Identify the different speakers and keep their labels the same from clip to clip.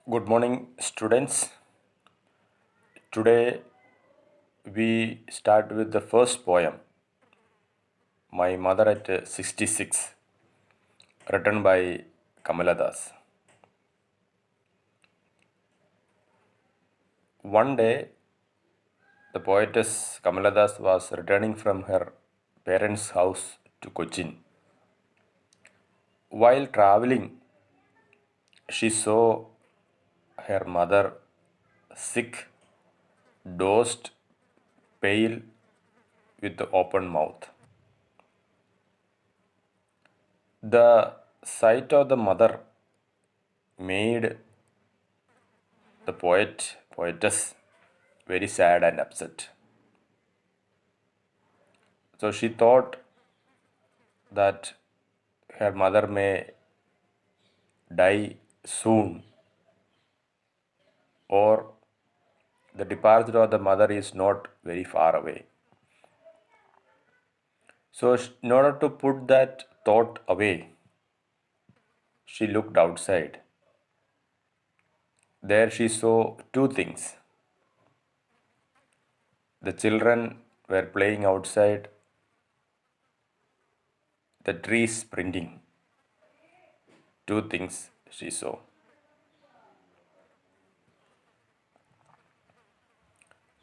Speaker 1: Good morning, students. Today we start with the first poem, My Mother at 66, written by Kamala Das. One day, the poetess Kamala Das was returning from her parents' house to Cochin. While traveling, she saw her mother sick, dozed, pale, with the open mouth. The sight of the mother made the poetess very sad and upset. So she thought that her mother may die soon, or the departure of the mother is not very far away. So in order to put that thought away, she looked outside. There she saw two things. The children were playing outside, the trees sprinting. Two things she saw.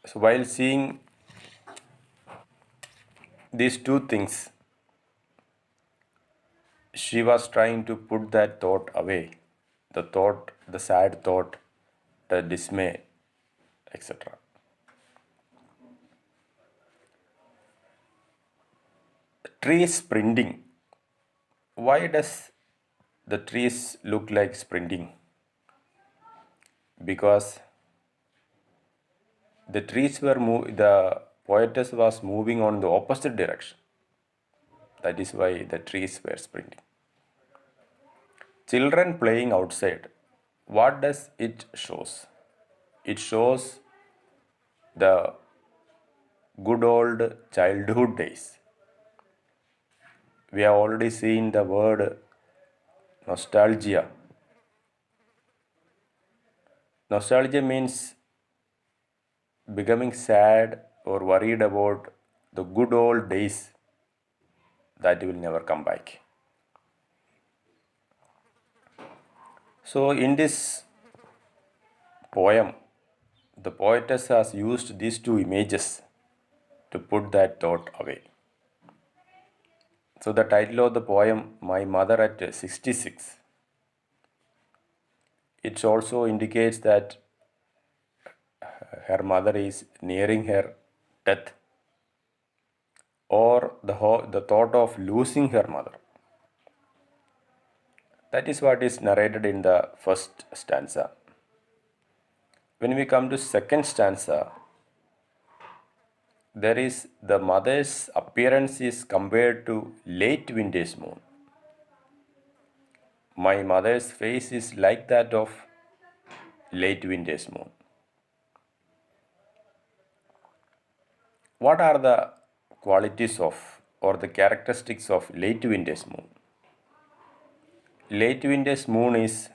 Speaker 1: So while seeing these two things, she was trying to put that thought away. The thought, the sad thought, the dismay, etc. Trees sprinting. Why does the trees look like sprinting? Because the poetess was moving on the opposite direction. That is why the trees were sprinting. Children playing outside. What does it shows? It shows the good old childhood days. We have already seen the word nostalgia. Nostalgia means becoming sad or worried about the good old days that will never come back. So, in this poem, the poetess has used these two images to put that thought away. So, the title of the poem, My Mother at 66, it also indicates that her mother is nearing her death, or the thought of losing her mother. That is what is narrated in the first stanza. When we come to second stanza, there is the mother's appearance is compared to late winter's moon. My mother's face is like that of late winter's moon. What are the qualities of or the characteristics of late winter's moon? Late winter's moon is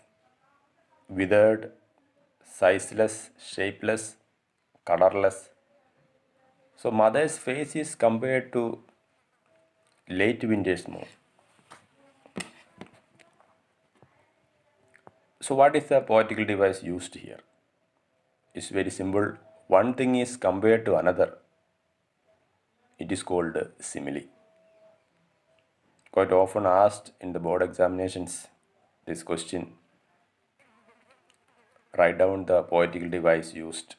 Speaker 1: withered, sizeless, shapeless, colorless. So mother's face is compared to late winter's moon. So what is the poetical device used here? It's very simple. One thing is compared to another. It is called simile. Quite often asked in the board examinations this question. Write down the poetical device used.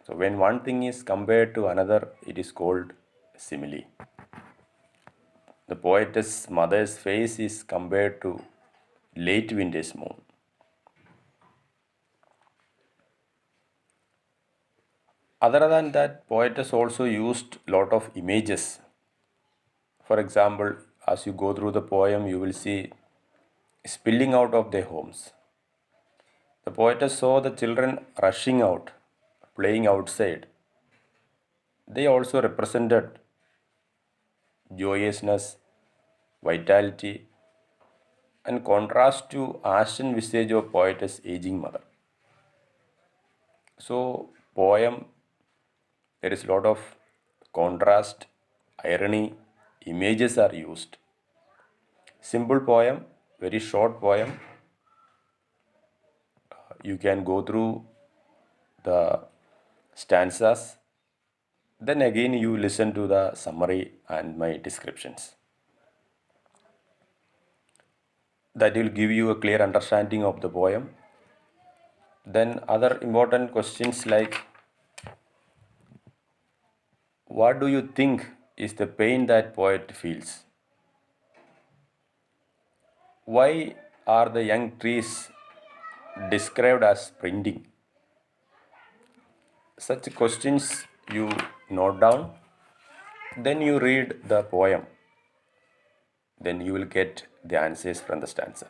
Speaker 1: So when one thing is compared to another, it is called simile. The poetess mother's face is compared to late winter's moon. Other than that, poetess also used lot of images. For example, as you go through the poem, you will see spilling out of their homes. The poetess saw the children rushing out, playing outside. They also represented joyousness, vitality, and contrast to ashen visage of poetess aging mother. So poem, there is a lot of contrast, irony, images are used. Simple poem, very short poem. You can go through the stanzas. Then again you listen to the summary and my descriptions. That will give you a clear understanding of the poem. Then other important questions like, what do you think is the pain that poet feels? Why are the young trees described as sprinting? Such questions you note down, then you read the poem, then you will get the answers from the stanza.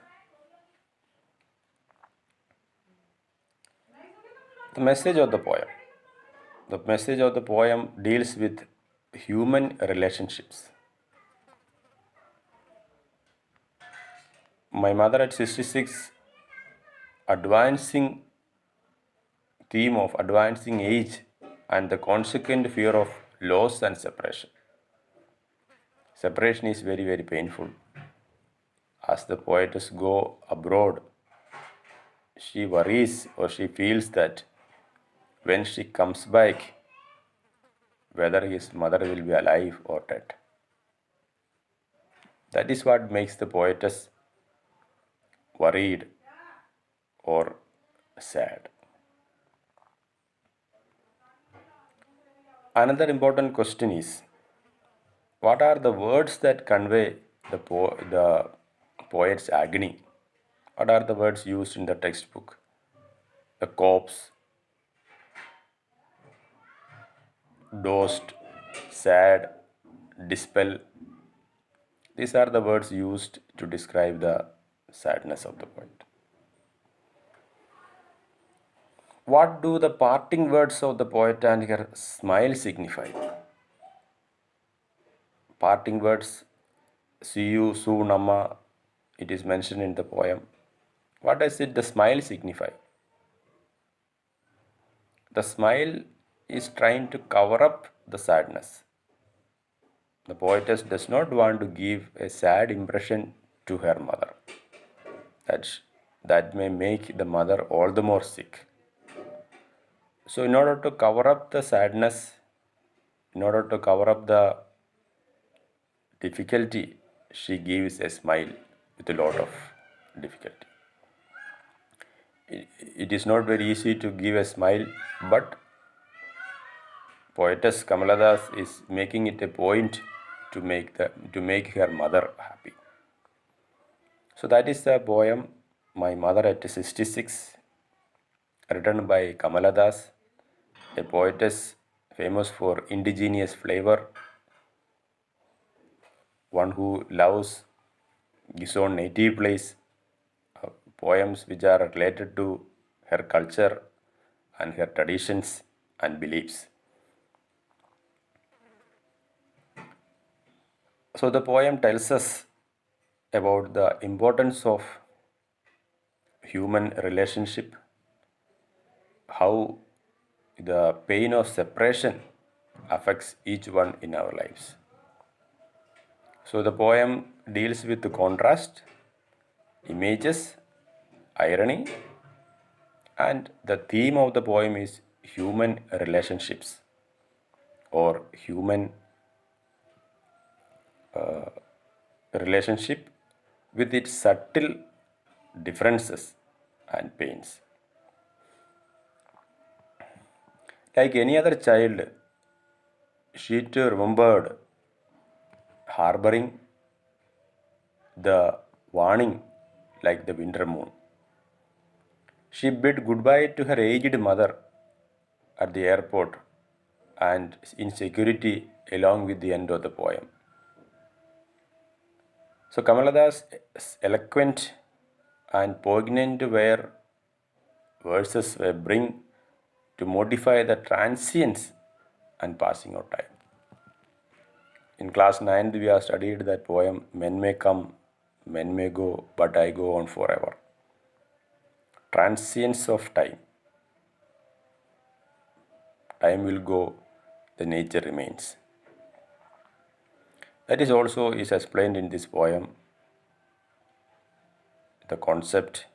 Speaker 1: The message of the poem. The message of the poem deals with human relationships. My mother at 66, advancing theme of advancing age and the consequent fear of loss and separation. Separation is very, very painful. As the poetess go abroad, she worries or she feels that when she comes back, whether his mother will be alive or dead. That is what makes the poetess worried or sad. Another important question is, what are the words that convey the poet's agony? What are the words used in the textbook? The corpse, dosed, sad, dispel. These are the words used to describe the sadness of the poet. What do the parting words of the poet and her smile signify? Parting words, see you soon, Amma, it is mentioned in the poem. What does the smile signify? The smile is trying to cover up the sadness. The poetess does not want to give a sad impression to her mother. That may make the mother all the more sick. So in order to cover up the sadness, in order to cover up the difficulty, she gives a smile with a lot of difficulty. It is not very easy to give a smile, but poetess Kamala Das is making it a point to make her mother happy. So that is the poem My Mother at 66, written by Kamala Das, a poetess famous for indigenous flavor, one who loves his own native place, poems which are related to her culture and her traditions and beliefs. So the poem tells us about the importance of human relationship, how the pain of separation affects each one in our lives. So the poem deals with the contrast, images, irony, and the theme of the poem is human relationships or human relationship with its subtle differences and pains. Like any other child, she too remembered harboring the warning like the winter moon. She bid goodbye to her aged mother at the airport and in security along with the end of the poem. So Kamala Das' eloquent and poignant were verses were bring to modify the transience and passing of time. In class 9th, we have studied that poem, Men May Come, Men may go, but I go on forever. Transience of time. Time will go, the nature remains. That is also is explained in this poem. The concept,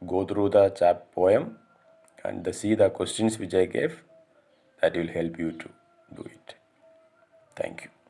Speaker 1: go through the poem and see the questions which I gave. That will help you to do it. Thank you.